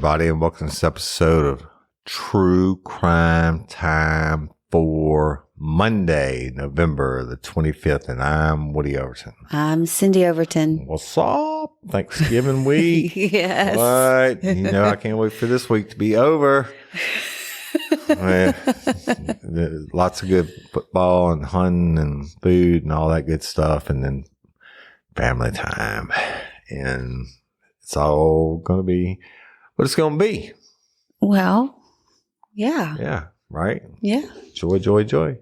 everybody, and welcome to this episode of True Crime Time for Monday, November the 25th, and I'm Woody Overton. I'm Cyndi Overton. What's up? Thanksgiving week. Yes. What? You know, I can't wait for this week to be over. Lots of good football and hunting and food and all that good stuff, and then family time. And it's all going to be what it's going to be. Well, yeah. Yeah, right? Yeah. Joy, joy, joy.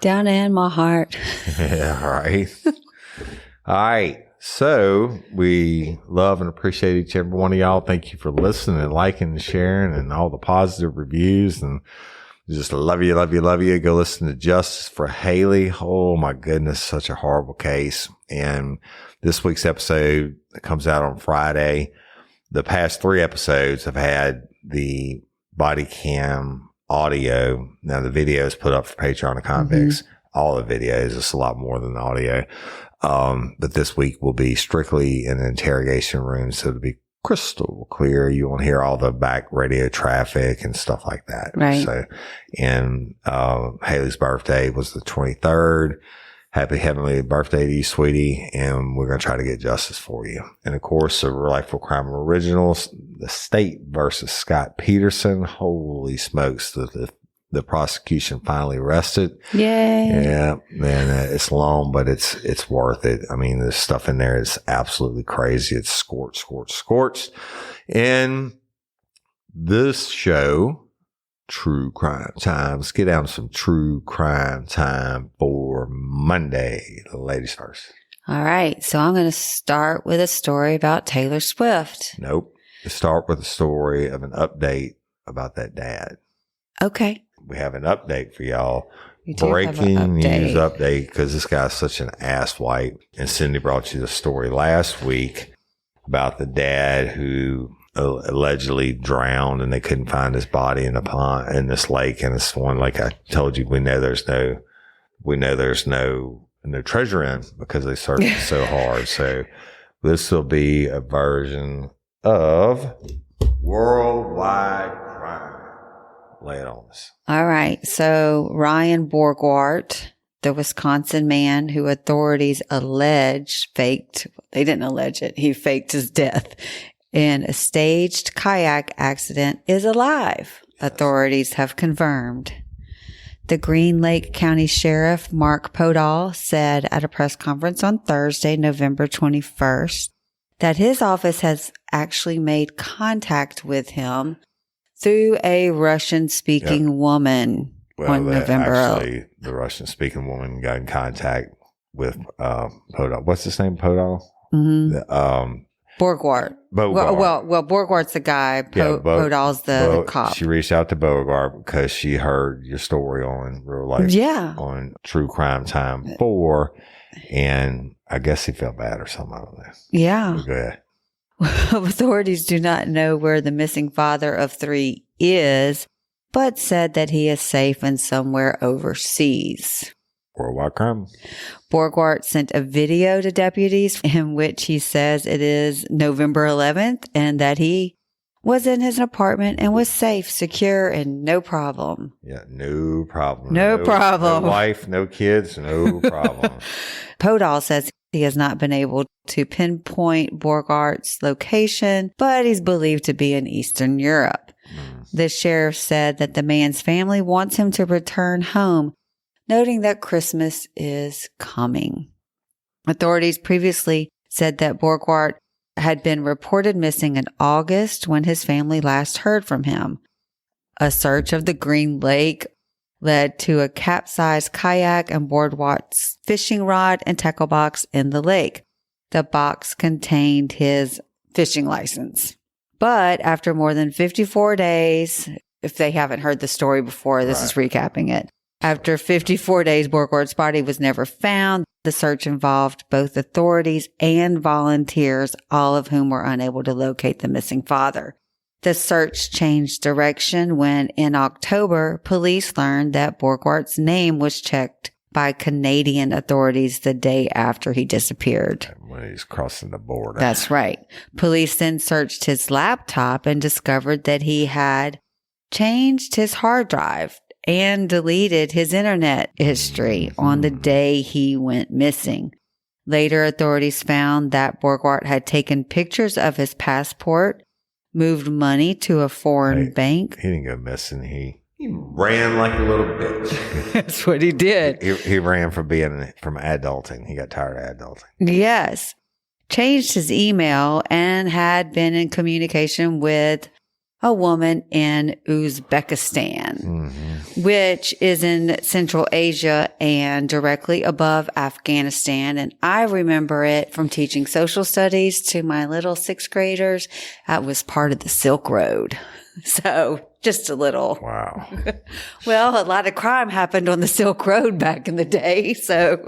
Down in my heart. Yeah, right. All right. So we love and appreciate each and every one of y'all. Thank you for listening and liking and sharing and all the positive reviews. And just love you, love you, love you. Go listen to Justice for Haley. Oh, my goodness. Such a horrible case. And this week's episode comes out on Friday. The past 3 episodes have had the body cam audio. Now, the video is put up for Patreon and Convicts. Mm-hmm. All the videos. It's a lot more than the audio. But this week will be strictly in the interrogation room, so to be crystal clear, you won't hear all the back radio traffic and stuff like that. Right. So, and Haley's birthday was the 23rd. Happy heavenly birthday to you, sweetie. And we're going to try to get justice for you. And of course, the Real Life for Crime Originals, the State versus Scott Peterson. Holy smokes. The prosecution finally rested. Yay. Yeah. And it's long, but it's worth it. I mean, the stuff in there is absolutely crazy. It's scorched. And this show, True Crime Time. Let's get down to some True Crime Time for Monday. Ladies first. All right. So I'm going to start with a story about Taylor Swift. Nope. Let's start with a story of an update about that dad. Okay. We have an update for y'all. Breaking news update, because this guy's such an asswipe. And Cyndi brought you the story last week about the dad who allegedly drowned and they couldn't find his body in the pond, in this lake. And it's one, like I told you, we know there's no treasure in, because they searched so hard. So this will be a version of Worldwide Crime. Lay it on us. All right. So Ryan Borgwardt, the Wisconsin man who authorities alleged they didn't allege it, he faked his death in a staged kayak accident, is alive. Yes. Authorities have confirmed. The Green Lake County Sheriff Mark Podall said at a press conference on Thursday, November 21st, that his office has actually made contact with him through a Russian-speaking woman on November. Actually, the Russian-speaking woman got in contact with Podall. What's his name? Podall? Mm-hmm. Borgwardt. Well, Borgwardt's the guy. Podall's the cop. She reached out to Borgwardt because she heard your story on Real Life. Yeah. On True Crime Time 4, and I guess he felt bad or something. I don't know. Yeah. Go ahead. Authorities do not know where the missing father of 3 is, but said that he is safe and somewhere overseas. Worldwide crime. Borgwardt sent a video to deputies in which he says it is November 11th and that he was in his apartment and was safe, secure, and no problem. Yeah, no problem. No problem. No wife, no kids, no problem. Podall says he has not been able to pinpoint Borgwardt's location, but he's believed to be in Eastern Europe. The sheriff said that the man's family wants him to return home, noting that Christmas is coming. Authorities previously said that Borgwardt had been reported missing in August when his family last heard from him. A search of the Green Lake led to a capsized kayak and Borgwardt's fishing rod and tackle box in the lake. The box contained his fishing license. But after more than 54 days, if they haven't heard the story before, this is recapping it. After 54 days, Borgwardt's body was never found. The search involved both authorities and volunteers, all of whom were unable to locate the missing father. The search changed direction when, in October, police learned that Borgwardt's name was checked by Canadian authorities the day after he disappeared. When he's crossing the border. That's right. Police then searched his laptop and discovered that he had changed his hard drive and deleted his internet history on the day he went missing. Later, authorities found that Borgwardt had taken pictures of his passport, moved money to a foreign bank. He didn't go missing. He ran like a little bitch. That's what he did. He ran from adulting. He got tired of adulting. Yes. Changed his email and had been in communication with a woman in Uzbekistan, which is in Central Asia and directly above Afghanistan. And I remember it from teaching social studies to my little sixth graders. That was part of the Silk Road. So just a little. Wow. Well, a lot of crime happened on the Silk Road back in the day. So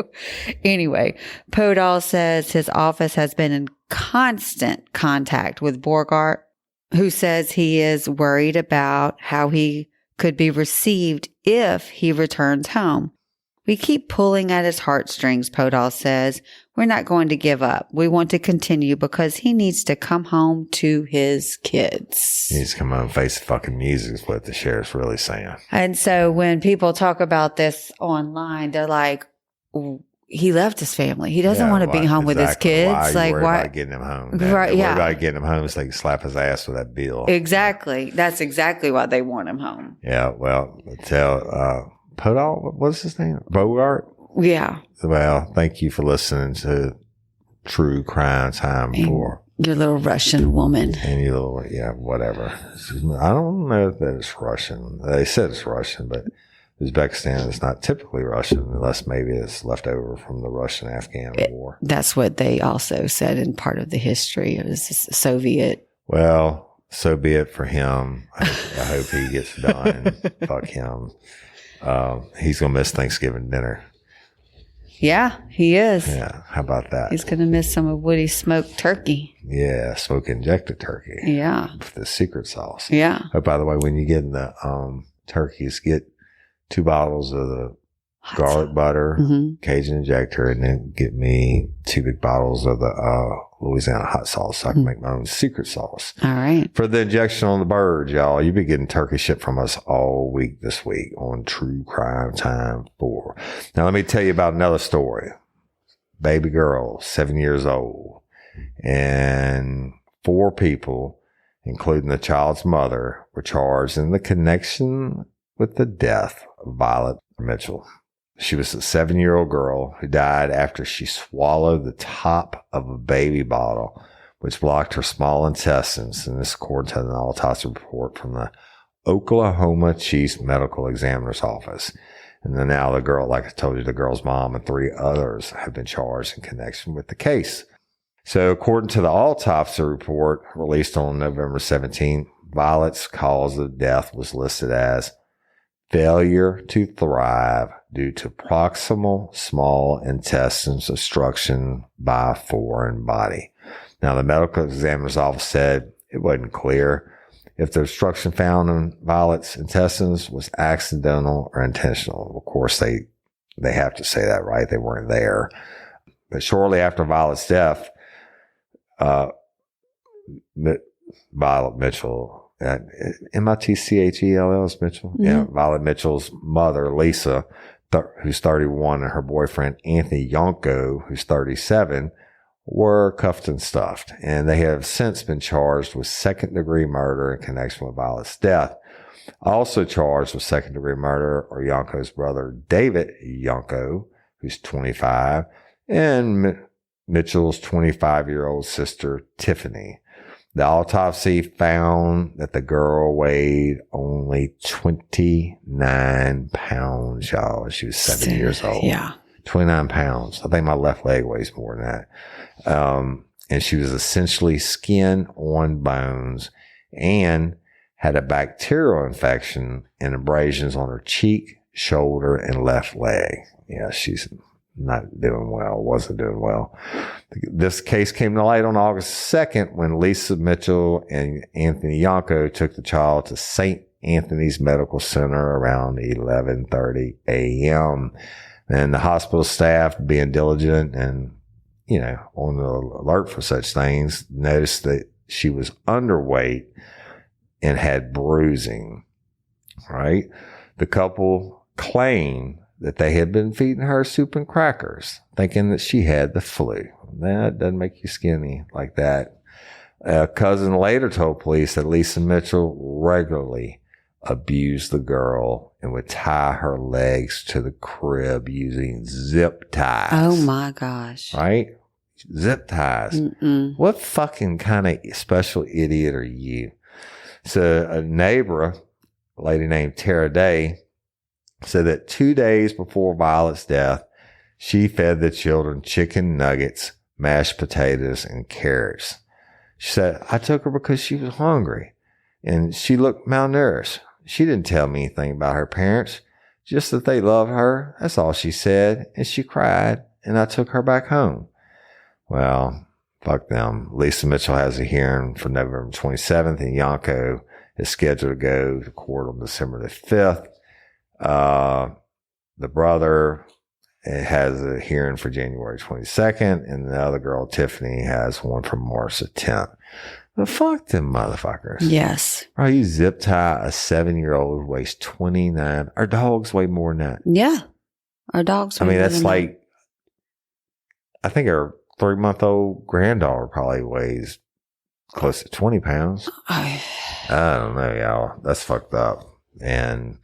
anyway, Podol says his office has been in constant contact with Borgwardt, who says he is worried about how he could be received if he returns home. We keep pulling at his heartstrings, Podol says. We're not going to give up. We want to continue because he needs to come home to his kids. He needs to come home and face the fucking music is what the sheriff's really saying. And so when people talk about this online, they're like, he left his family. He doesn't want to be home with his kids. Why are you like, worried why? About getting him home? Right, yeah. Worried about getting him home so they can slap his ass with that bill. Exactly. That's exactly why they want him home. Yeah, well, tell Podol, what's his name? Borgwardt? Yeah. Well, thank you for listening to True Crime Time for your little Russian woman. And your little, whatever. I don't know that it's Russian. They said it's Russian, but Uzbekistan is not typically Russian unless maybe it's left over from the Russian-Afghan War. That's what they also said in part of the history. It was Soviet. Well, so be it for him. I hope he gets done. Fuck him. He's going to miss Thanksgiving dinner. Yeah, he is. Yeah, how about that? He's going to miss some of Woody's smoked turkey. Yeah, smoke-injected turkey. Yeah. With the secret sauce. Yeah. Oh, by the way, when you get in the turkeys, get 2 bottles of the garlic butter, Cajun injector, and then get me 2 big bottles of the Louisiana hot sauce so I can make my own secret sauce. All right. For the injection on the bird, y'all, you've been getting turkey shit from us all week this week on True Crime Time 4. Now, let me tell you about another story. Baby girl, 7 years old, and 4 people, including the child's mother, were charged in the connection with the death of Violet Mitchell. She was a 7-year-old girl who died after she swallowed the top of a baby bottle, which blocked her small intestines. And this according to an autopsy report from the Oklahoma Chief Medical Examiner's Office. And then now the girl, like I told you, the girl's mom and 3 others have been charged in connection with the case. So according to the autopsy report released on November 17th, Violet's cause of death was listed as failure to thrive due to proximal small intestines obstruction by a foreign body. Now, the medical examiner's office said it wasn't clear if the obstruction found in Violet's intestines was accidental or intentional. Of course, they have to say that, right? They weren't there. But shortly after Violet's death, Violet Mitchell, Mitchell is Mitchell. Mm-hmm. Yeah, Violet Mitchell's mother, Lisa, who's 31, and her boyfriend, Anthony Yonko, who's 37, were cuffed and stuffed. And they have since been charged with second-degree murder in connection with Violet's death. Also charged with second-degree murder are Yonko's brother, David Yonko, who's 25, and Mitchell's 25-year-old sister, Tiffany. The autopsy found that the girl weighed only 29 pounds, y'all. She was 7 years old. Yeah. 29 pounds. I think my left leg weighs more than that. And she was essentially skin on bones and had a bacterial infection and abrasions on her cheek, shoulder, and left leg. Yeah, she's not doing well, wasn't doing well. This case came to light on August 2nd when Lisa Mitchell and Anthony Yonko took the child to St. Anthony's Medical Center around 11:30 a.m. And the hospital staff, being diligent and, on the alert for such things, noticed that she was underweight and had bruising, right? The couple claimed that they had been feeding her soup and crackers, thinking that she had the flu. That doesn't make you skinny like that. A cousin later told police that Lisa Mitchell regularly abused the girl and would tie her legs to the crib using zip ties. Oh my gosh. Right? Zip ties. Mm-mm. What fucking kind of special idiot are you? So a neighbor, a lady named Tara Day, said that 2 days before Violet's death, she fed the children chicken nuggets, mashed potatoes, and carrots. She said, I took her because she was hungry and she looked malnourished. She didn't tell me anything about her parents, just that they loved her. That's all she said. And she cried and I took her back home. Well, fuck them. Lisa Mitchell has a hearing for November 27th and Yanko is scheduled to go to court on December the 5th. The brother has a hearing for January 22nd, and the other girl, Tiffany, has one for March the 10th. But fuck them motherfuckers. Yes. Bro, you zip tie a 7-year-old who weighs 29. Our dogs weigh more than that. Yeah. Our dogs weigh more that's than like, I think our 3-month-old granddaughter probably weighs close to 20 pounds. I don't know, y'all. That's fucked up. And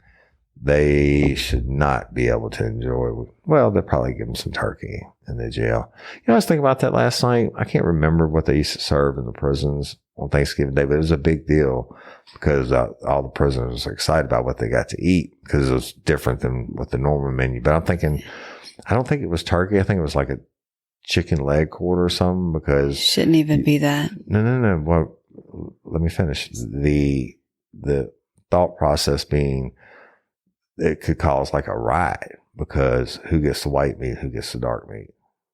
they should not be able to enjoy, well, they'll probably give them some turkey in the jail. I was thinking about that last night. I can't remember what they used to serve in the prisons on Thanksgiving Day, but it was a big deal because all the prisoners were excited about what they got to eat because it was different than what the normal menu. But I'm thinking, I don't think it was turkey. I think it was like a chicken leg quarter or something because. Shouldn't even be that. No. Well, let me finish. The thought process being, it could cause like a riot because who gets the white meat, who gets the dark meat?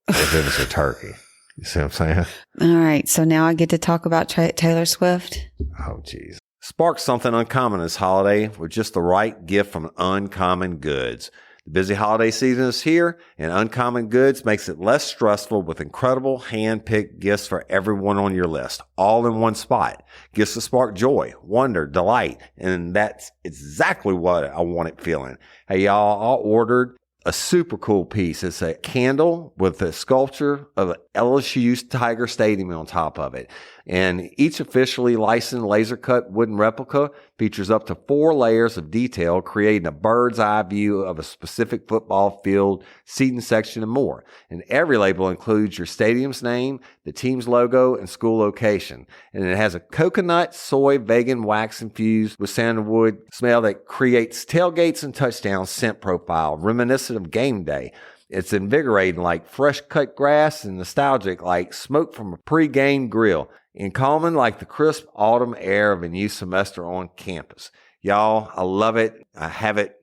If it was a turkey. You see what I'm saying? All right. So now I get to talk about Taylor Swift. Oh, geez. Spark something uncommon this holiday with just the right gift from Uncommon Goods. The busy holiday season is here, and Uncommon Goods makes it less stressful with incredible hand-picked gifts for everyone on your list, all in one spot. Gifts to spark joy, wonder, delight, and that's exactly what I wanted feeling. Hey, y'all, I ordered a super cool piece. It's a candle with a sculpture of LSU's Tiger Stadium on top of it. And each officially licensed laser cut wooden replica features up to 4 layers of detail, creating a bird's eye view of a specific football field, seating section, and more. And every label includes your stadium's name, the team's logo, and school location. And it has a coconut, soy, vegan wax infused with sandalwood smell that creates tailgates and touchdown scent profile, reminiscent of game day. It's invigorating like fresh cut grass and nostalgic like smoke from a pre-game grill, and calming like the crisp autumn air of a new semester on campus. Y'all, I love it. I have it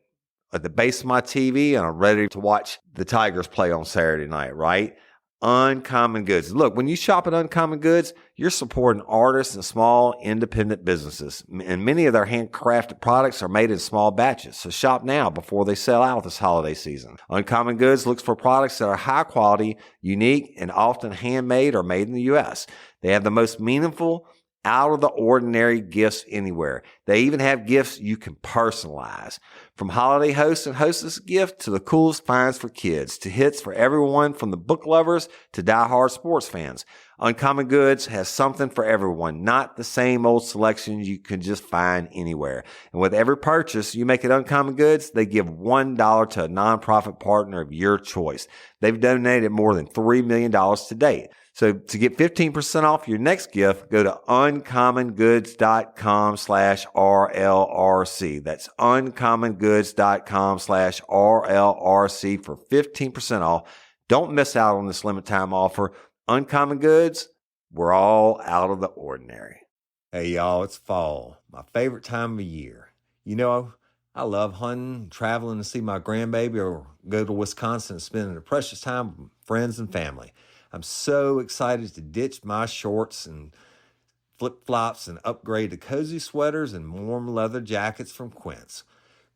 at the base of my TV, and I'm ready to watch the Tigers play on Saturday night, right? Uncommon Goods. Look, when you shop at Uncommon Goods, you're supporting artists and small independent businesses. And many of their handcrafted products are made in small batches. So shop now before they sell out this holiday season. Uncommon Goods looks for products that are high quality, unique, and often handmade or made in the U.S. They have the most meaningful, out of the ordinary gifts anywhere. They even have gifts you can personalize. From holiday host and hostess gift to the coolest finds for kids to hits for everyone from the book lovers to diehard sports fans. Uncommon Goods has something for everyone, not the same old selections you can just find anywhere. And with every purchase you make at Uncommon Goods, they give $1 to a nonprofit partner of your choice. They've donated more than $3 million to date. So to get 15% off your next gift, go to uncommongoods.com/RLRC. That's uncommongoods.com/RLRC for 15% off. Don't miss out on this limited time offer. Uncommon Goods, we're all out of the ordinary. Hey, y'all, it's fall, my favorite time of year. You know, I love hunting, traveling to see my grandbaby, or go to Wisconsin and spending a precious time with friends and family. I'm so excited to ditch my shorts and flip-flops and upgrade to cozy sweaters and warm leather jackets from Quince.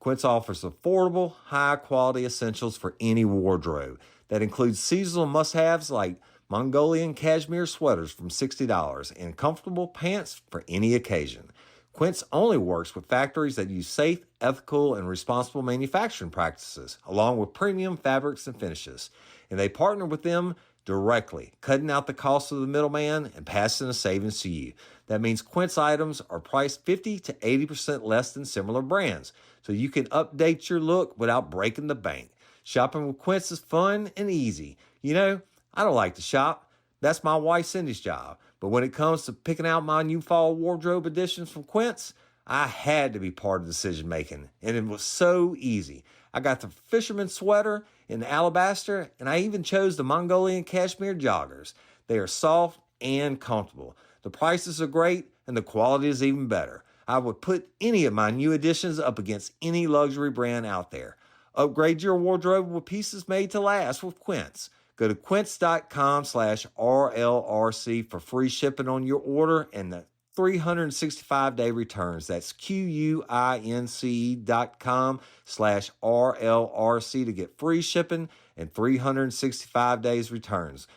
Quince offers affordable, high-quality essentials for any wardrobe. That includes seasonal must-haves like Mongolian cashmere sweaters from $60 and comfortable pants for any occasion. Quince only works with factories that use safe, ethical, and responsible manufacturing practices, along with premium fabrics and finishes. And they partner with them directly, cutting out the cost of the middleman and passing the savings to you. That means Quince items are priced 50 to 80% less than similar brands, so you can update your look without breaking the bank. Shopping with Quince is fun and easy. You know, I don't like to shop. That's my wife Cindy's job. But when it comes to picking out my new fall wardrobe additions from Quince, I had to be part of the decision making, and it was so easy. I got the fisherman sweater in the alabaster, and I even chose the Mongolian cashmere joggers. They are soft and comfortable. The prices are great, and the quality is even better. I would put any of my new additions up against any luxury brand out there. Upgrade your wardrobe with pieces made to last with Quince. Go to quince.com/RLRC for free shipping on your order and the 365-day returns. That's QUINCE.com/RLRC to get free shipping and 365 days returns.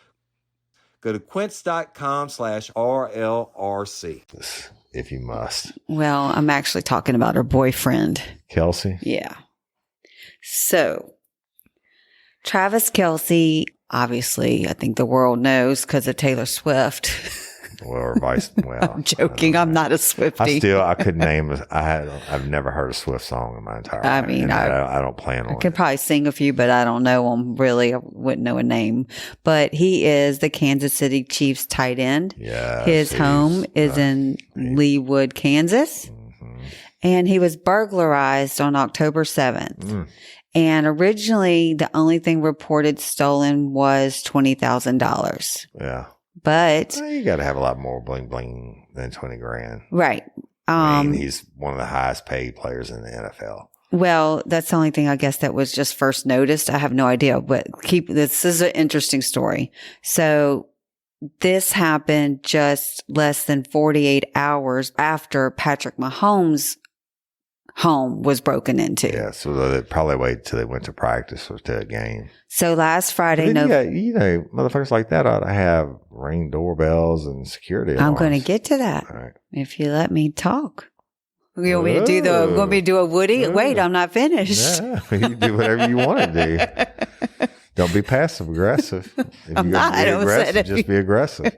Go to quince.com/RLRC. If you must. Well, I'm actually talking about her boyfriend. Kelsey? Yeah. So, Travis Kelce, obviously, I think the world knows because of Taylor Swift. Well, I'm joking. I'm not a Swiftie. I could name. I've never heard a Swift song in my entire life. I mean, I don't plan on it. I could probably sing a few, but I don't know them really. I wouldn't know a name. But he is the Kansas City Chiefs tight end. Yeah. His home is in Leawood, Kansas. Mm-hmm. And he was burglarized on October 7th. Mm. And originally, the only thing reported stolen was $20,000. Yeah. But you got to have a lot more bling bling than 20 grand. Right. I mean, he's one of the highest paid players in the NFL. Well, that's the only thing I guess that was just first noticed. I have no idea, but this is an interesting story. So this happened just less than 48 hours after Patrick Mahomes' home was broken into. Yeah, so they probably waited till they went to practice or to a game. So last Friday, motherfuckers like that ought to have Ring doorbells and security alarms. I'm going to get to that if you let me talk. You want me to do a Woody? Ooh. Wait, I'm not finished. Yeah, you do whatever you want to do. Don't be passive aggressive. If you're going to be aggressive, just be aggressive.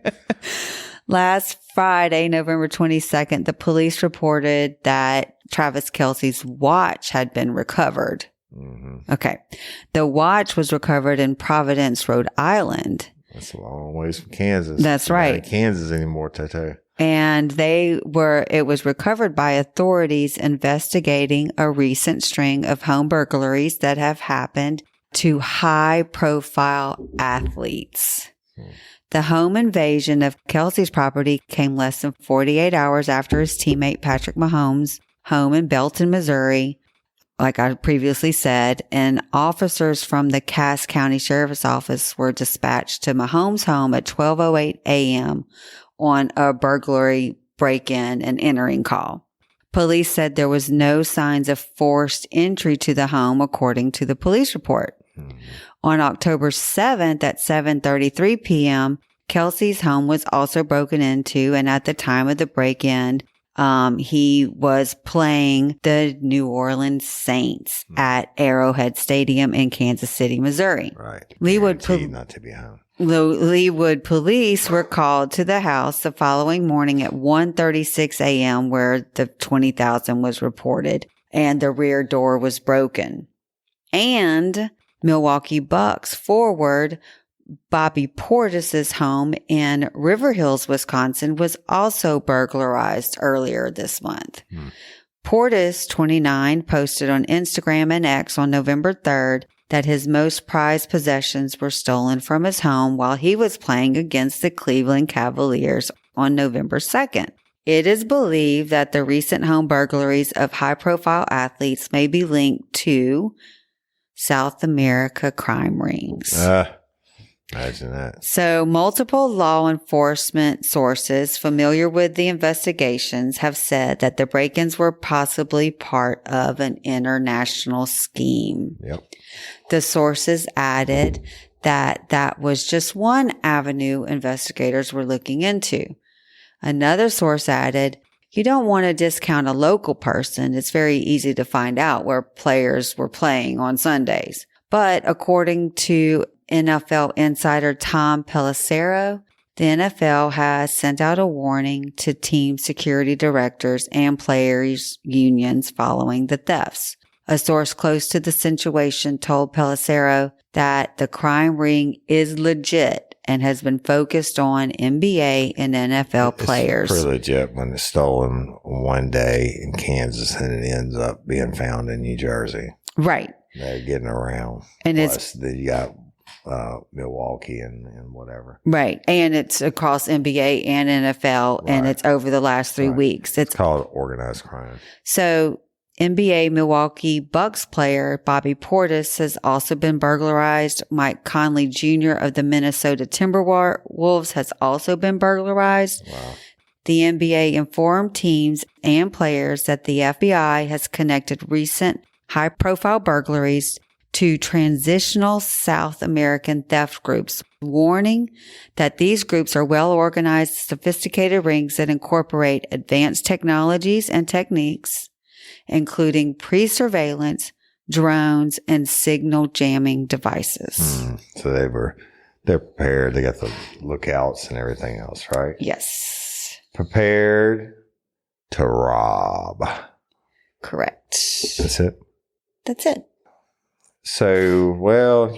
Last Friday, November 22nd, the police reported that Travis Kelce's watch had been recovered. Mm-hmm. Okay. The watch was recovered in Providence, Rhode Island. That's a long ways from Kansas. That's right. Not in Kansas anymore, Tato. And it was recovered by authorities investigating a recent string of home burglaries that have happened to high profile athletes. The home invasion of Kelce's property came less than 48 hours after his teammate Patrick Mahomes' home in Belton, Missouri, like I previously said, and officers from the Cass County Sheriff's Office were dispatched to Mahomes' home at 12:08 a.m. on a burglary break-in and entering call. Police said there was no signs of forced entry to the home, according to the police report. On October 7th at 7:33 p.m., Kelce's home was also broken into, and at the time of the break-in, he was playing the New Orleans Saints at Arrowhead Stadium in Kansas City, Missouri. Right. Leawood not to be home. Leawood police were called to the house the following morning at 1:36 a.m., where the $20,000 was reported, and the rear door was broken. And Milwaukee Bucks forward Bobby Portis's home in River Hills, Wisconsin, was also burglarized earlier this month. Portis, 29, posted on Instagram and X on November 3rd that his most prized possessions were stolen from his home while he was playing against the Cleveland Cavaliers on November 2nd. It is believed that the recent home burglaries of high-profile athletes may be linked to South America crime rings. Imagine that. So multiple law enforcement sources familiar with the investigations have said that the break-ins were possibly part of an international scheme. Yep. The sources added that was just one avenue investigators were looking into. Another source added, you don't want to discount a local person. It's very easy to find out where players were playing on Sundays. But according to NFL insider Tom Pelissero, the NFL has sent out a warning to team security directors and players' unions following the thefts. A source close to the situation told Pelissero that the crime ring is legit and has been focused on NBA and NFL players. It's pretty legit when it's stolen one day in Kansas and it ends up being found in New Jersey. Right. They're getting around. And plus, you got Milwaukee and whatever. Right. And it's across NBA and NFL, and it's over the last 3 weeks. It's called organized crime. So NBA Milwaukee Bucks player Bobby Portis has also been burglarized. Mike Conley Jr. of the Minnesota Timberwolves has also been burglarized. Wow. The NBA informed teams and players that the FBI has connected recent high-profile burglaries to transitional South American theft groups, warning that these groups are well-organized, sophisticated rings that incorporate advanced technologies and techniques, including pre-surveillance, drones, and signal jamming devices. So they're prepared. They got the lookouts and everything else, right? Yes. Prepared to rob. Correct. That's it? That's it. So, well,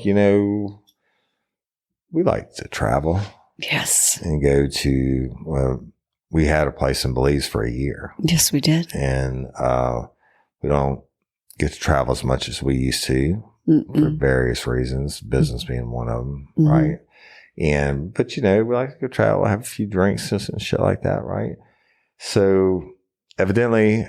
we like to travel. Yes. And go to, we had a place in Belize for a year. Yes, we did. And we don't get to travel as much as we used to for various reasons, business being one of them, right? But we like to go travel, have a few drinks and shit like that, right? So evidently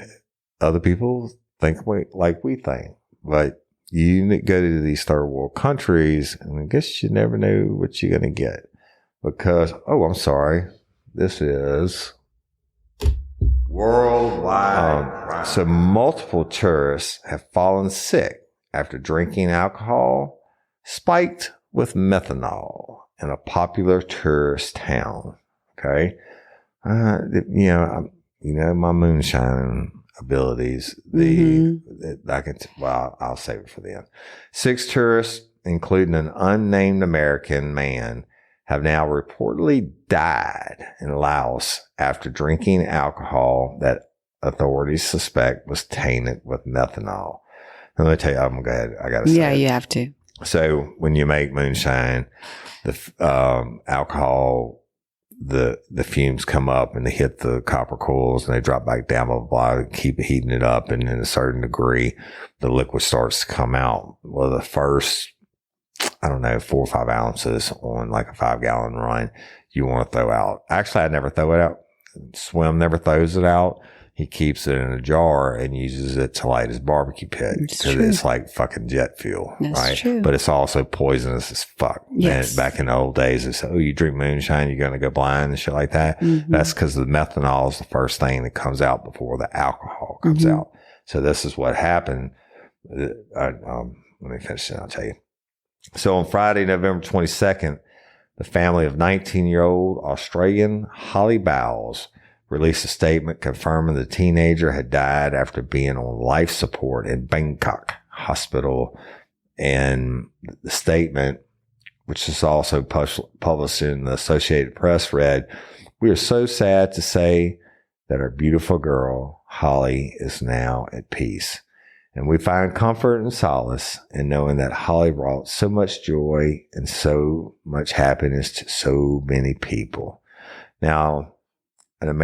other people think like we think, but you go to these third world countries and I guess you never know what you're going to get because, I'm sorry, this is worldwide. So multiple tourists have fallen sick after drinking alcohol spiked with methanol in a popular tourist town. Okay. My moonshine abilities, I'll save it for the end. 6 tourists, including an unnamed American man, have now reportedly died in Laos after drinking alcohol that authorities suspect was tainted with methanol. Let me tell you, I'm glad I got to say. Yeah, you have to. So when you make moonshine, the alcohol, the fumes come up and they hit the copper coils and they drop back down, blah, blah, blah, and keep heating it up. And in a certain degree, the liquid starts to come out. Well, the first, 4 or 5 ounces on like a 5-gallon run, you want to throw out. Actually, I never throw it out. Swim never throws it out. He keeps it in a jar and uses it to light his barbecue pit because it's like fucking jet fuel, right? True. But it's also poisonous as fuck. Yes. And back in the old days, they said, you drink moonshine, you're going to go blind and shit like that. That's because the methanol is the first thing that comes out before the alcohol comes out. So this is what happened. Let me finish it. I'll tell you. So on Friday, November 22nd, the family of 19-year-old Australian Holly Bowles released a statement confirming the teenager had died after being on life support in Bangkok Hospital. And the statement, which is also published in the Associated Press, read, "We are so sad to say that our beautiful girl, Holly, is now at peace. And we find comfort and solace in knowing that Holly brought so much joy and so much happiness to so many people." Now, a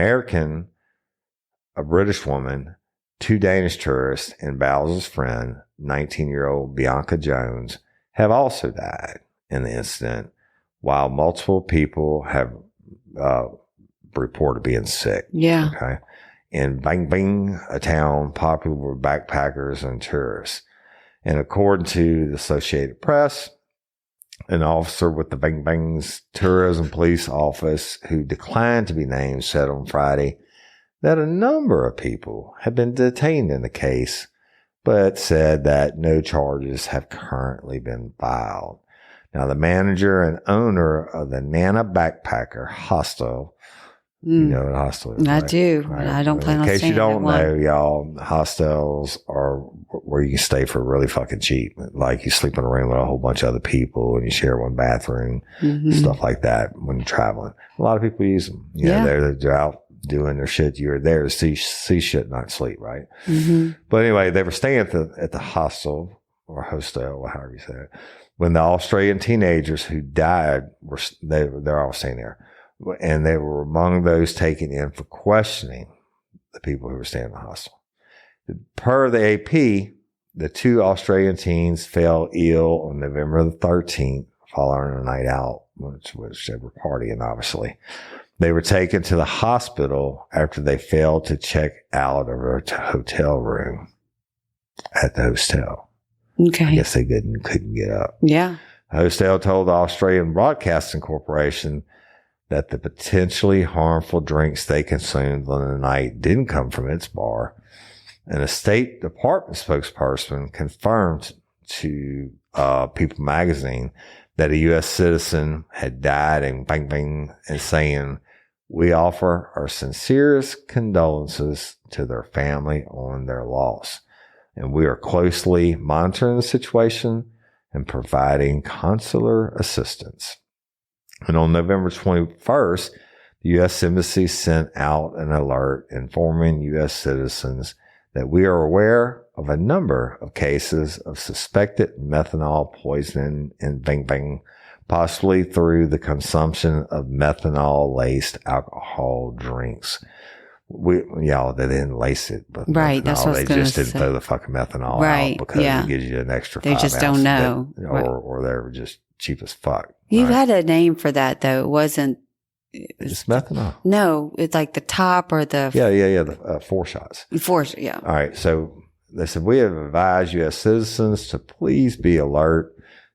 British woman, 2 Danish tourists, and Bowles' friend, 19-year-old Bianca Jones, have also died in the incident, while multiple people have reported being sick. Yeah. Okay. In Bang Bang, a town popular with backpackers and tourists. And according to the Associated Press, An officer with the Bang Bang's Tourism Police Office, who declined to be named, said on Friday that a number of people have been detained in the case, but said that no charges have currently been filed. Now, the manager and owner of the Nana Backpacker Hostel, you know what a hostel is, I right? do. Right. I don't plan on In case staying you don't at one. know, y'all, hostels are where you can stay for really fucking cheap. Like you sleep in a room with a whole bunch of other people and you share one bathroom, stuff like that when you're traveling. A lot of people use them. You know, they're out doing their shit. You're there to see shit, not sleep, right? But anyway, they were staying at the hostel or hostel, or however you say it, when the Australian teenagers who died they're all staying there. And they were among those taken in for questioning the people who were staying in the hostel. Per the AP, the 2 Australian teens fell ill on November the 13th following a night out, which they were partying, obviously. They were taken to the hospital after they failed to check out of a hotel room at the hostel. Okay. I guess they couldn't get up. Yeah. The hostel told the Australian Broadcasting Corporation that the potentially harmful drinks they consumed on the night didn't come from its bar. And a State Department spokesperson confirmed to People magazine that a U.S. citizen had died in Bang Bang, and saying, "We offer our sincerest condolences to their family on their loss. And we are closely monitoring the situation and providing consular assistance." And on November 21st, the U.S. Embassy sent out an alert informing U.S. citizens that we are aware of a number of cases of suspected methanol poisoning in Bang Bang, possibly through the consumption of methanol-laced alcohol drinks. They didn't lace it, but right, that's what I was they just didn't say. throw the fucking methanol Right, out because yeah. it gives you an extra. They 5 just don't ounces know. or they were just cheap as fuck. You've right? had a name for that, though. It wasn't. It's methanol. No, it's like the top or the. Yeah. The 4 shots. Yeah. All right. So they said, we have advised U.S. citizens to please be alert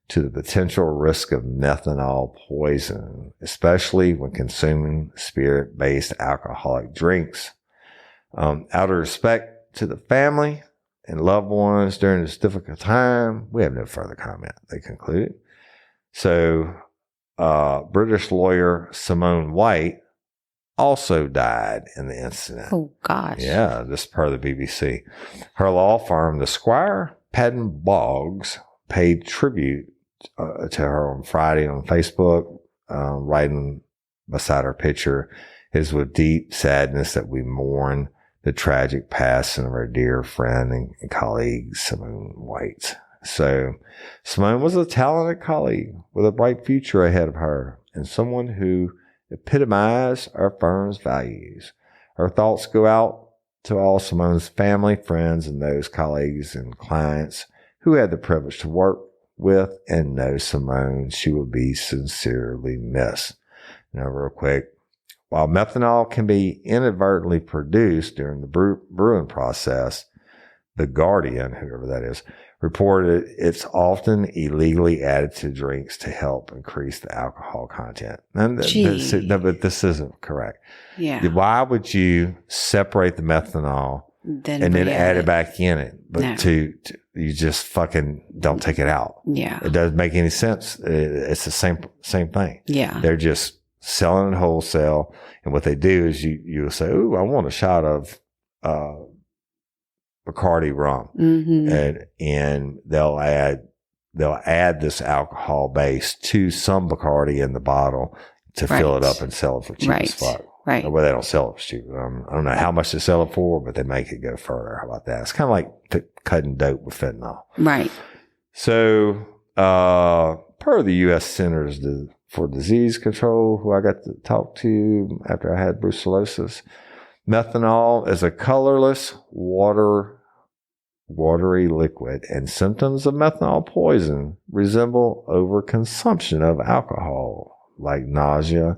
to the potential risk of methanol poisoning, especially when consuming spirit-based alcoholic drinks. Out of respect to the family and loved ones during this difficult time, we have no further comment, they concluded. So, British lawyer Simone White also died in the incident. Oh, gosh. Yeah, this is per the BBC. Her law firm, the Squire Patton Boggs, paid tribute to her on Friday on Facebook, writing beside her picture, "It is with deep sadness that we mourn the tragic passing of our dear friend and colleague, Simone White." So Simone was a talented colleague with a bright future ahead of her and someone who epitomized our firm's values. Our thoughts go out to all Simone's family, friends, and those colleagues and clients who had the privilege to work with and know Simone. She will be sincerely missed. Now, real quick, while methanol can be inadvertently produced during the brewing process, The Guardian, whoever that is, reported it's often illegally added to drinks to help increase the alcohol content. And but this isn't correct. Yeah. Why would you separate the methanol and then add it back in it? But No. You just fucking don't take it out. Yeah. It doesn't make any sense. It's the same thing. Yeah. They're just selling it wholesale. And what they do is you say, "Ooh, I want a shot of Bacardi rum," and they'll add this alcohol base to some Bacardi in the bottle to fill it up and sell it for cheap as fuck. Right. Well, they don't sell it for cheap. I don't know how much they sell it for, but they make it go further. How about that? It's kind of like cutting dope with fentanyl. Right. So, per the U.S. Centers for Disease Control, who I got to talk to after I had brucellosis, methanol is a colorless, watery liquid, and symptoms of methanol poison resemble overconsumption of alcohol, like nausea,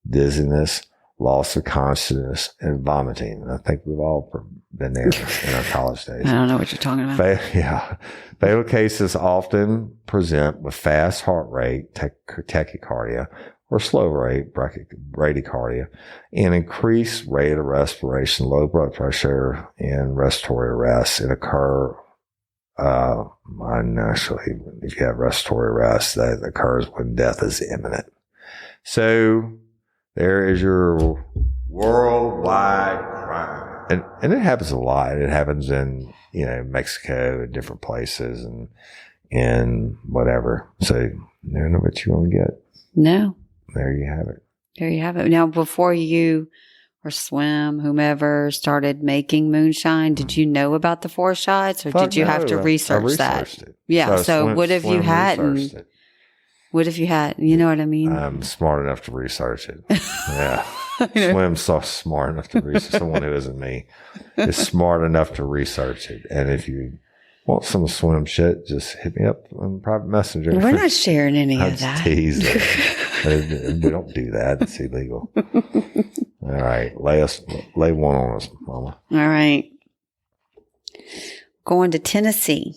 dizziness, loss of consciousness, and vomiting. I think we've all been there in our college days. I don't know what you're talking about. Fatal cases often present with fast heart rate, tachycardia, or slow rate, bradycardia, and increased rate of respiration, low blood pressure, and respiratory arrest. It occur naturally, if you have respiratory arrest, that occurs when death is imminent. So there is your worldwide crime. And it happens a lot. It happens in, Mexico and different places and whatever. So you don't know what you're going to get. No. There you have it. There you have it. Now, before you or Swim, whomever started making moonshine, did you know about the 4 shots, or did you have to research that? It. Yeah. So what if you hadn't? What if you had? You know what I mean? I'm smart enough to research it. Yeah. Swim's so smart enough to research. Someone who isn't me is smart enough to research it. And if you want some Swim shit, just hit me up on private messenger. We're not sharing any of that. Teasing. We don't do that. It's illegal. All right. Lay one on us, Mama. All right. Going to Tennessee.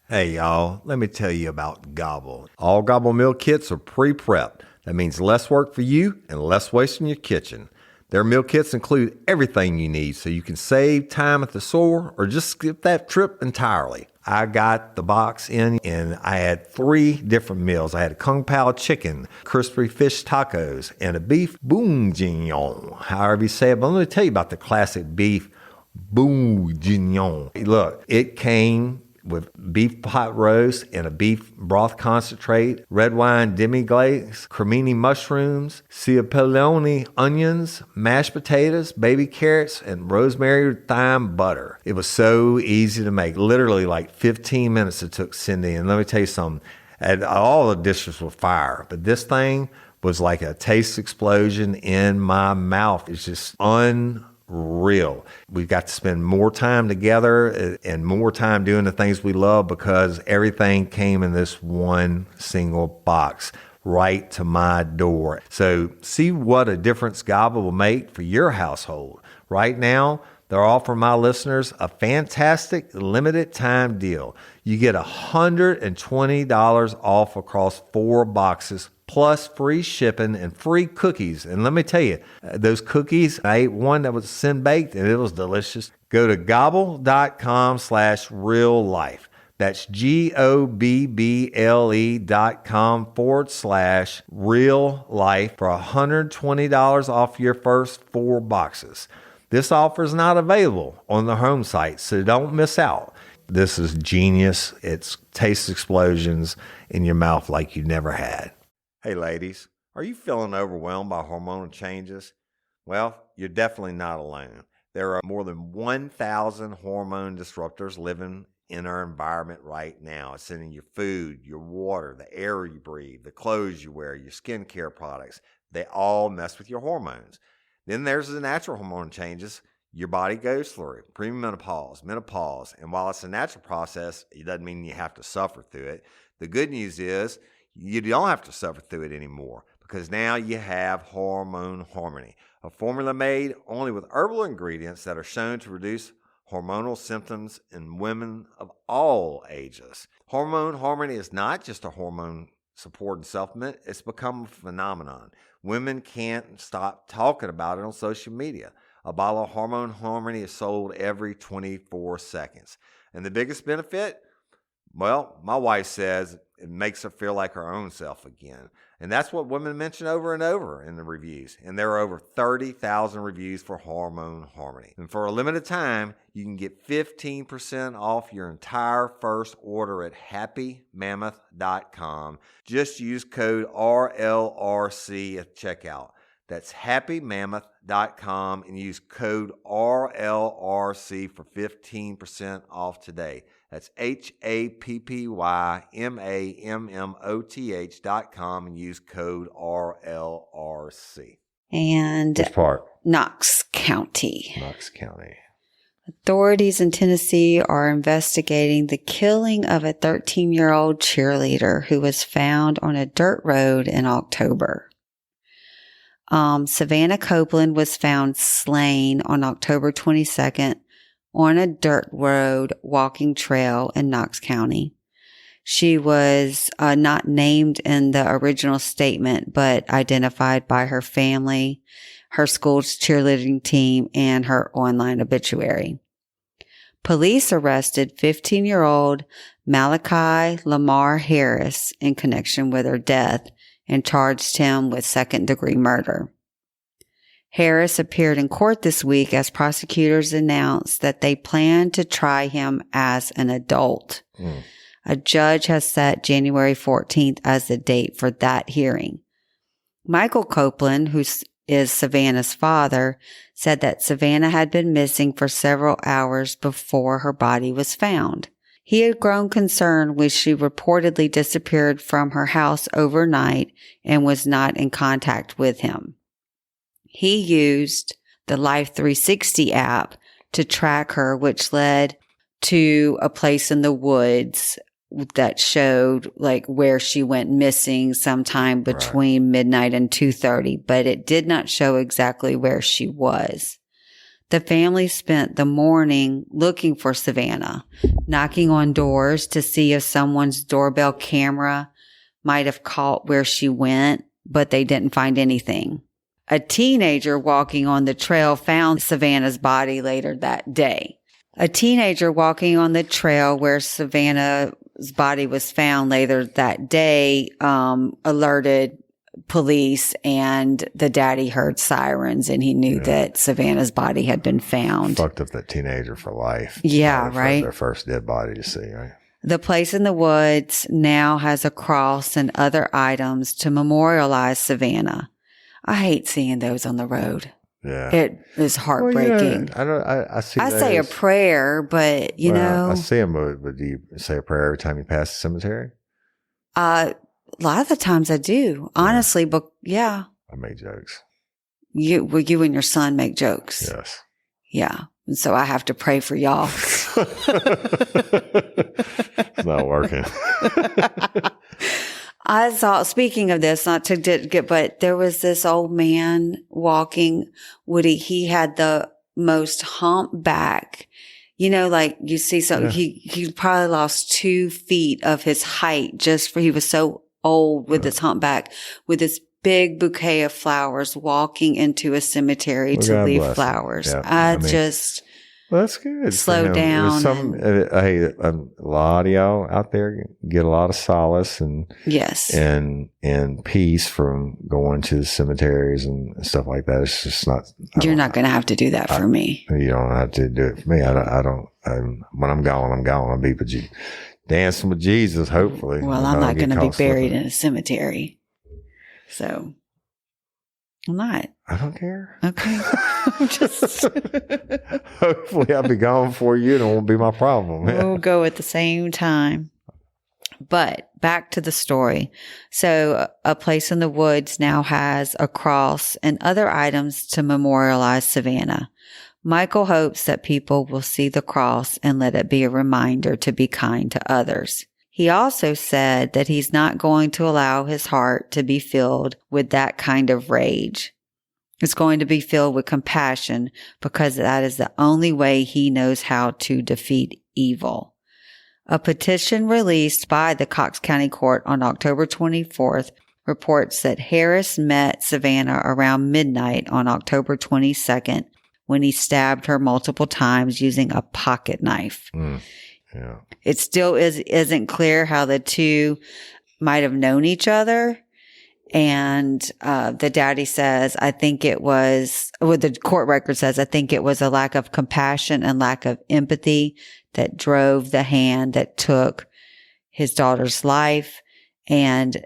Hey, y'all. Let me tell you about Gobble. All Gobble meal kits are pre-prepped. That means less work for you and less waste in your kitchen. Their meal kits include everything you need so you can save time at the store or just skip that trip entirely. I got the box in and I had 3 different meals. I had a Kung Pao chicken, crispy fish tacos, and a beef bourguignon, however you say it. But let me tell you about the classic beef bourguignon. Look, it came with beef pot roast and a beef broth concentrate, red wine demi-glace, cremini mushrooms, cipollone onions, mashed potatoes, baby carrots, and rosemary thyme butter. It was so easy to make. Literally like 15 minutes it took Cyndi. And let me tell you something, all the dishes were fire, but this thing was like a taste explosion in my mouth. It's just unreal. We got to spend more time together and more time doing the things we love because everything came in this one single box right to my door. So see what a difference Gobble will make for your household. Right now, they're offering my listeners a fantastic limited time deal. You get $120 off across 4 boxes plus free shipping and free cookies. And let me tell you, those cookies, I ate one that was sin baked and it was delicious. Go to gobble.com/reallife. That's GOBBLE.com/real-life for $120 off your first 4 boxes. This offer is not available on the home site, so don't miss out. This is genius. It's taste explosions in your mouth like you never had. Hey ladies, are you feeling overwhelmed by hormonal changes? Well, you're definitely not alone. There are more than 1,000 hormone disruptors living in our environment right now. It's in your food, your water, the air you breathe, the clothes you wear, your skincare products. They all mess with your hormones. Then there's the natural hormone changes your body goes through, premenopause, menopause. And while it's a natural process, it doesn't mean you have to suffer through it. The good news is you don't have to suffer through it anymore because now you have Hormone Harmony, a formula made only with herbal ingredients that are shown to reduce hormonal symptoms in women of all ages. Hormone Harmony is not just a hormone supporting supplement, it's become a phenomenon. Women can't stop talking about it on social media. A bottle of Hormone Harmony is sold every 24 seconds. And the biggest benefit? Well, my wife says it makes her feel like her own self again. And that's what women mention over and over in the reviews. And there are over 30,000 reviews for Hormone Harmony. And for a limited time, you can get 15% off your entire first order at happymammoth.com. Just use code RLRC at checkout. That's happymammoth.com and use code RLRC for 15% off today. That's happymammoth.com and use code RLRC. And Which part? Knox County. Knox County. Authorities in Tennessee are investigating the killing of a 13-year-old cheerleader who was found on a dirt road in October. Savannah Copeland was found slain on October 22nd on a dirt road walking trail in Knox County. She was not named in the original statement, but identified by her family, her school's cheerleading team, and her online obituary. Police arrested 15-year-old Malachi Lamar Harris in connection with her death and charged him with second-degree murder. Harris appeared in court this week as prosecutors announced that they plan to try him as an adult. A judge has set January 14th as the date for that hearing. Michael Copeland, who is Savannah's father, said that Savannah had been missing for several hours before her body was found. He had grown concerned when she reportedly disappeared from her house overnight and was not in contact with him. He used the Life 360 app to track her, which led to a place in the woods that showed like where she went missing sometime between midnight and 2:30, but it did not show exactly where she was. The family spent the morning looking for Savannah, knocking on doors to see if someone's doorbell camera might have caught where she went, but they didn't find anything. A teenager walking on the trail found Savannah's body later that day. A teenager walking on the trail where Savannah's body was found later that day alerted police, and the daddy heard sirens, and he knew that Savannah's body had been found. Fucked up that teenager for life. Yeah, right. Their first dead body to see, right? The place in the woods now has a cross and other items to memorialize Savannah. I hate seeing those on the road. Yeah. It is heartbreaking. Well, I see I say a prayer, but you know. I see them, but do you say a prayer every time you pass the cemetery? A lot of the times I do, honestly, but yeah. I make jokes. You and your son make jokes. Yes. Yeah. And so I have to pray for y'all. It's not working. I saw, speaking of this, not to get, but there was this old man walking, Woody. He had the most humpback, you know, like you see, so he probably lost 2 feet of his height he was so old with his humpback, with this big bouquet of flowers walking into a cemetery to leave flowers. Yeah. Well, that's good. Slow down. A lot of y'all out there get a lot of solace and peace from going to the cemeteries and stuff like that. It's just not. You're not going to have to do that for me. You don't have to do it for me. I don't. When I'm gone, I'm gone. I'll be dancing with Jesus. Hopefully. Well, I'm not going to be buried in a cemetery, so I'm not. I don't care. Okay. Just hopefully I'll be gone for you and it won't be my problem. We'll go at the same time. But back to the story. So a place in the woods now has a cross and other items to memorialize Savannah. Michael hopes that people will see the cross and let it be a reminder to be kind to others. He also said that he's not going to allow his heart to be filled with that kind of rage. It's going to be filled with compassion because that is the only way he knows how to defeat evil. A petition released by the Cox County Court on October 24th reports that Harris met Savannah around midnight on October 22nd when he stabbed her multiple times using a pocket knife. Yeah. It still isn't clear how the two might have known each other. And the daddy says, the court record says, I think it was a lack of compassion and lack of empathy that drove the hand that took his daughter's life. And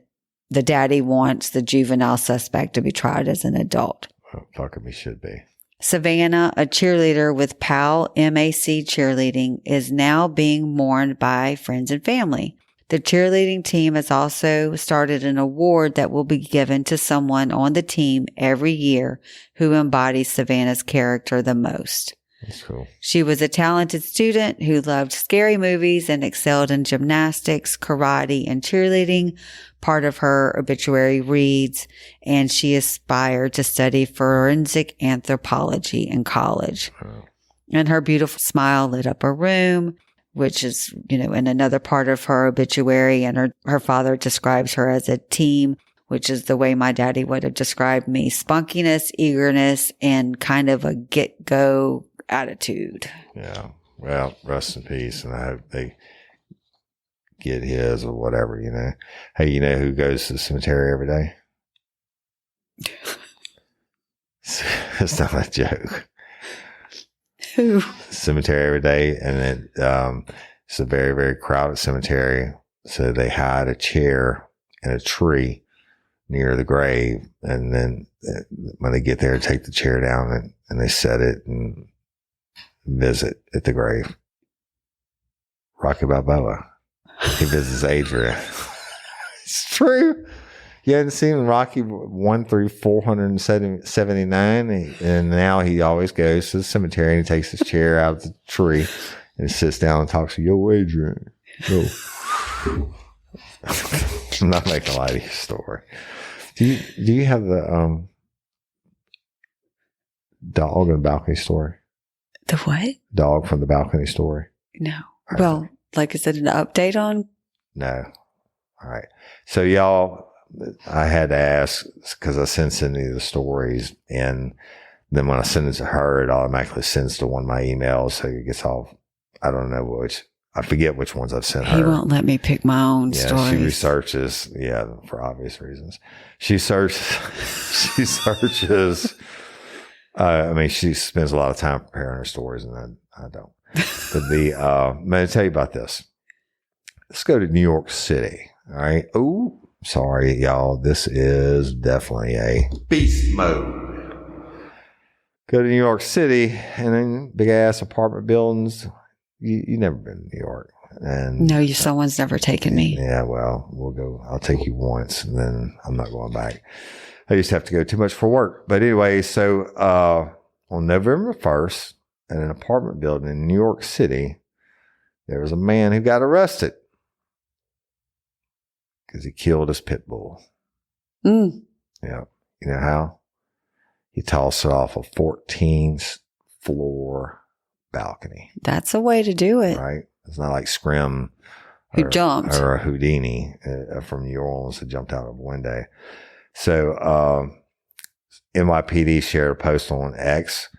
the daddy wants the juvenile suspect to be tried as an adult. Well, fucking me should be. Savannah, a cheerleader with PAL MAC cheerleading, is now being mourned by friends and family. The cheerleading team has also started an award that will be given to someone on the team every year who embodies Savannah's character the most. That's cool. She was a talented student who loved scary movies and excelled in gymnastics, karate, and cheerleading. Part of her obituary reads, and she aspired to study forensic anthropology in college. Oh. And her beautiful smile lit up her room, which is, in another part of her obituary. And her father describes her as a team, which is the way my daddy would have described me. Spunkiness, eagerness, and kind of a get-go attitude. Yeah. Well, rest in peace. And I hope they get his or whatever, Hey, you know who goes to the cemetery every day? It's not a joke. Who? Cemetery every day. And it's a very, very crowded cemetery. So they hide a chair in a tree near the grave. And then when they get there, take the chair down and they set it and visit at the grave. Rocky Balboa. He visits Adrian. It's true. You hadn't seen Rocky 1 through 479, and now he always goes to the cemetery and he takes his chair out of the tree and sits down and talks to Yo, Adrian. Yo. I'm not making a light of your story. Do you have the dog in the balcony story? The what? Dog from the balcony story. No. Well, like, is it an update on? No. All right. So y'all, I had to ask because I send Cyndi the stories, and then when I send it to her, it automatically sends to one of my emails. So it gets all, I don't know which, I forget which ones I've sent her. He won't let me pick my own stories. She researches, for obvious reasons. She searches, she spends a lot of time preparing her stories, and I don't. But I'm going to tell you about this. Let's go to New York City. All right. Oh, sorry, y'all. This is definitely a beast mode. Go to New York City, and then big ass apartment buildings. You never been to New York. And no, someone's never taken me. Yeah, well, we'll go. I'll take you once, and then I'm not going back. I used to have to go too much for work. But anyway, so on November 1st, in an apartment building in New York City, there was a man who got arrested because he killed his pit bull. Mm. Yeah. You know how? He tossed it off a 14th floor balcony. That's a way to do it. Right? It's not like Scrim who jumped. Or a Houdini from New Orleans that jumped out of a window. So NYPD shared a post on X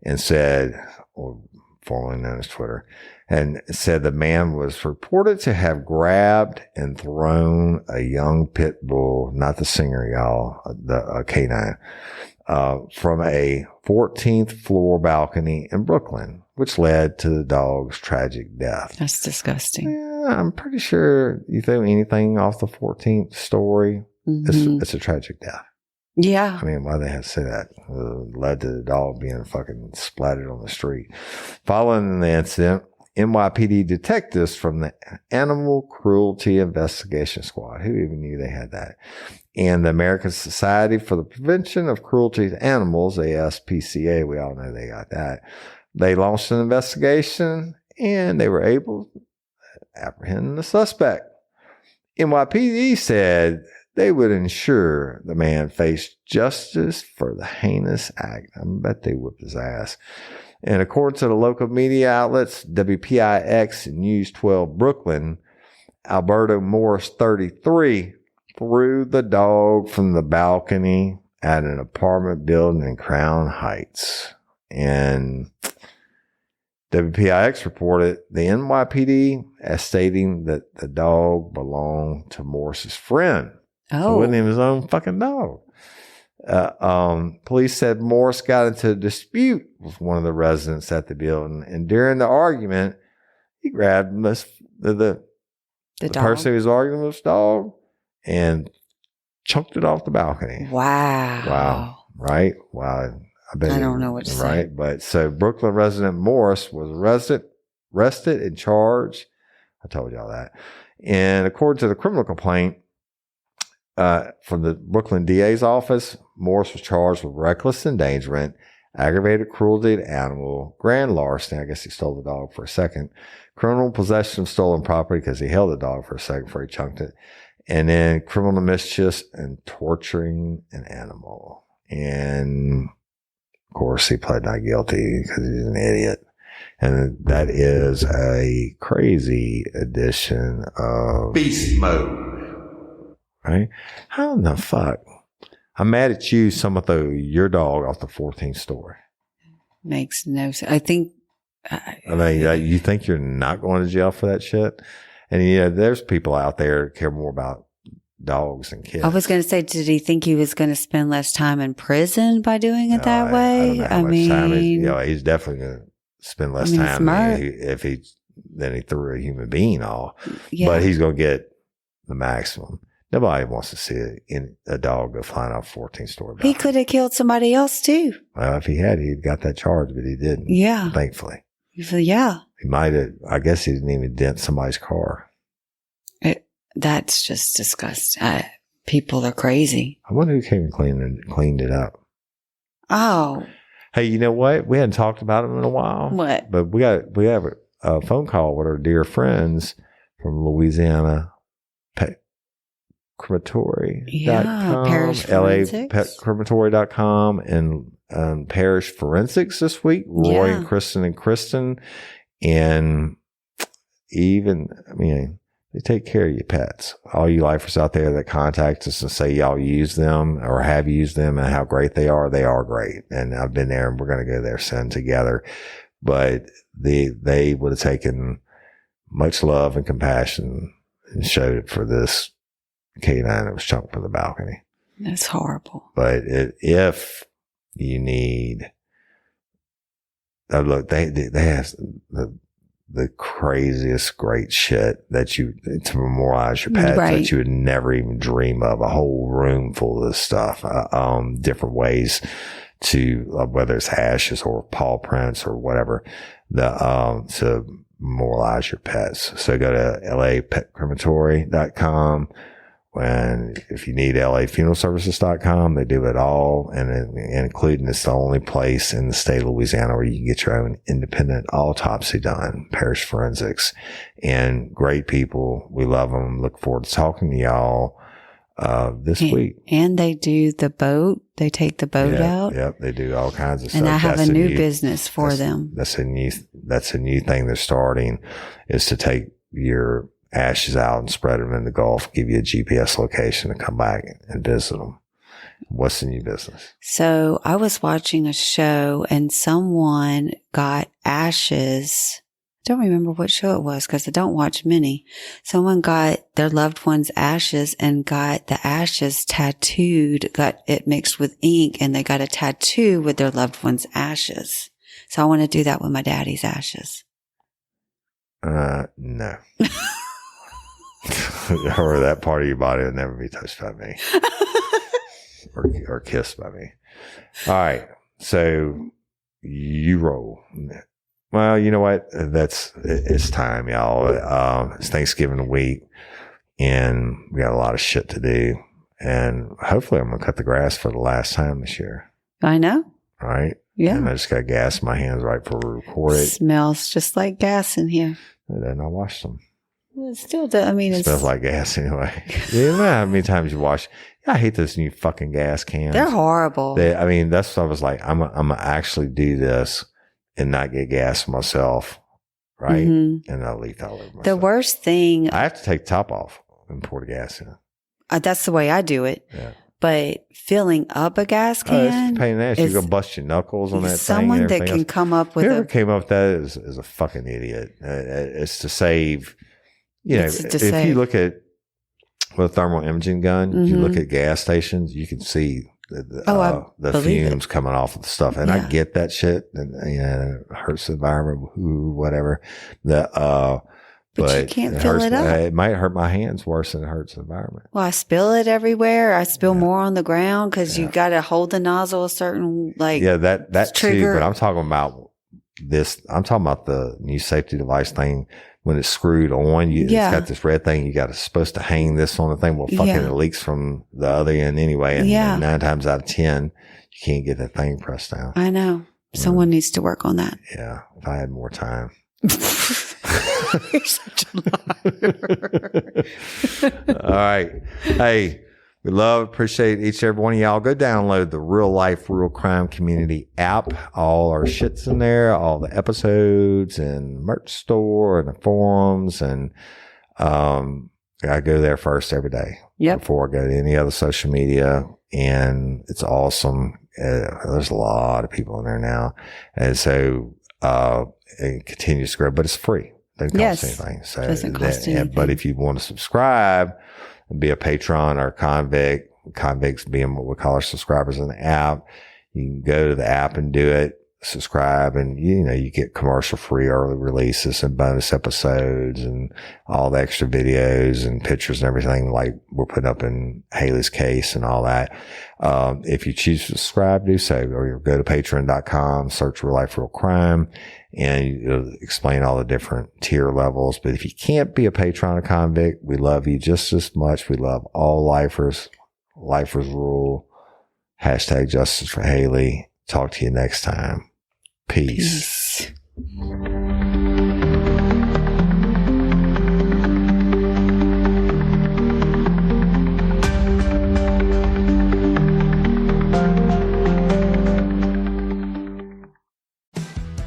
and said, or formerly known as Twitter, and said the man was reported to have grabbed and thrown a young pit bull, not the singer, y'all, the canine, from a 14th floor balcony in Brooklyn, which led to the dog's tragic death. That's disgusting. Yeah, I'm pretty sure you throw anything off the 14th story, it's a tragic death. Yeah. I mean, why they have to say that? Led to the dog being fucking splattered on the street. Following the incident, NYPD detectives from the Animal Cruelty Investigation Squad, who even knew they had that, and the American Society for the Prevention of Cruelty to Animals, ASPCA, we all know they got that. They launched an investigation, and they were able to apprehend the suspect. NYPD said they would ensure the man faced justice for the heinous act. I bet they whipped his ass. And according to the local media outlets, WPIX and News 12 Brooklyn, Alberto Morris, 33, threw the dog from the balcony at an apartment building in Crown Heights. And WPIX reported the NYPD as stating that the dog belonged to Morris's friend. Oh. So it wasn't even his own fucking dog. Police said Morris got into a dispute with one of the residents at the building, and during the argument, he grabbed the person who was arguing with his dog and chunked it off the balcony. Wow. Right? Wow. I don't know what to say. Right? But so Brooklyn resident Morris was arrested and charged. I told y'all that. And according to the criminal complaint, from the Brooklyn DA's office, Morris was charged with reckless endangerment, aggravated cruelty to animal, grand larceny. I guess he stole the dog for a second. Criminal possession of stolen property because he held the dog for a second before he chunked it. And then criminal mischief and torturing an animal. And of course, he pled not guilty because he's an idiot. And that is a crazy edition of Beast Mode. Right? How in the fuck? I'm mad at you. Someone threw your dog off the 14th story. Makes no sense. I think. I mean, you think you're not going to jail for that shit? And there's people out there that care more about dogs and kids. I was going to say, did he think he was going to spend less time in prison by doing it that way? I mean, he's definitely going to spend less time if he threw a human being off. Yeah. But he's going to get the maximum. Nobody wants to see a dog go flying off 14th story. He could have killed somebody else too. Well, if he had, he'd got that charge, but he didn't. Yeah. Thankfully. Yeah. He might have, I guess he didn't even dent somebody's car. That's just disgusting. People are crazy. I wonder who came and cleaned it up. Oh. Hey, you know what? We hadn't talked about it in a while. What? But we have a phone call with our dear friends from Louisiana Crematory.com, Parish Forensics. LAPetCrematory.com, and Parish Forensics this week. Roy and Kristen. And even, they take care of your pets. All you lifers out there that contact us and say y'all use them or have used them and how great they are great. And I've been there and we're going to go there soon together. But they would have taken much love and compassion and showed it for this canine that was chunked from the balcony. That's horrible. But if you need, look, they have the craziest great shit to memorialize your pets that you would never even dream of. A whole room full of this stuff, different ways to, whether it's ashes or paw prints or whatever, to memorialize your pets. So go to LAPetCrematory.com. And if you need LAFuneralServices.com, they do it all. And including it's the only place in the state of Louisiana where you can get your own independent autopsy done, Parish Forensics. And great people. We love them. Look forward to talking to y'all this week. And they do the boat. They take the boat out. Yep. They do all kinds of stuff. And I have a new business for them. That's a new thing they're starting, is to take your ashes out and spread them in the Gulf, give you a GPS location and come back and visit them. What's the new business? So I was watching a show and someone got ashes. I don't remember what show it was because I don't watch many. Someone got their loved one's ashes and got the ashes tattooed, got it mixed with ink, and they got a tattoo with their loved one's ashes. So I want to do that with my daddy's ashes. No. Or that part of your body will never be touched by me or kissed by me. All right. So you roll. Well, you know what? It's time, y'all. It's Thanksgiving week and we got a lot of shit to do. And hopefully I'm going to cut the grass for the last time this year. I know. All right. Yeah. And I just got gas in my hands right before we record it. Smells just like gas in here. And then I washed them. Well, it still does. It smells like gas anyway. You know how many times you wash? I hate those new fucking gas cans. They're horrible. That's what I was like. I'm gonna actually do this and not get gas for myself, right? Mm-hmm. And I'll leak all over myself. The worst thing, I have to take the top off and pour the gas in. That's the way I do it. Yeah. But filling up a gas can, it's a pain in the ass. You're going to bust your knuckles on that thing. Someone that can come up with whoever came up with that is a fucking idiot. It's to save, if you look at with a thermal imaging gun, mm-hmm. you look at gas stations, you can see the fumes coming off of the stuff. And I get that shit. And, it hurts the environment, whatever. But you can't fill it up. It might hurt my hands worse than it hurts the environment. Well, I spill it everywhere. I spill more on the ground because you got to hold the nozzle a certain that trigger. Too. But I'm talking about this. I'm talking about the new safety device thing when it's screwed on. It's got this red thing. It's supposed to hang this on the thing. Well, fucking it leaks from the other end anyway. And 9 times out of 10, you can't get that thing pressed down. I know. Someone needs to work on that. Yeah. If I had more time. You're such a liar. All right. Hey, we appreciate each and every one of y'all. Go download the Real Life, Real Crime Community app. All our shit's in there, all the episodes and merch store and the forums. And I go there first every day before I go to any other social media. And it's awesome. There's a lot of people in there now. And so it continues to grow, but it's free. Doesn't cost anything. So doesn't cost anything. But if you want to subscribe and be a patron or convicts being what we call our subscribers in the app, you can go to the app and do it, subscribe, and you get commercial free early releases and bonus episodes and all the extra videos and pictures and everything like we're putting up in Haley's case and all that. If you choose to subscribe, do so, or go to patreon.com, search Real Life, Real Crime, and it'll explain all the different tier levels. But if you can't be a patron or convict, we love you just as much. We love all lifers. Lifers rule. # justice for Haley. Talk to you next time. Peace.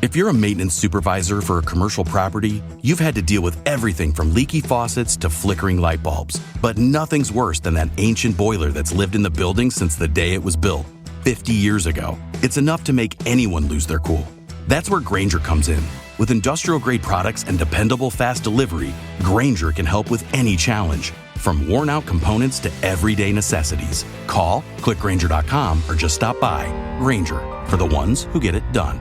If you're a maintenance supervisor for a commercial property, you've had to deal with everything from leaky faucets to flickering light bulbs. But nothing's worse than that ancient boiler that's lived in the building since the day it was built, 50 years ago. It's enough to make anyone lose their cool. That's where Grainger comes in. With industrial-grade products and dependable fast delivery, Grainger can help with any challenge, from worn-out components to everyday necessities. Call, click Grainger.com, or just stop by. Grainger, for the ones who get it done.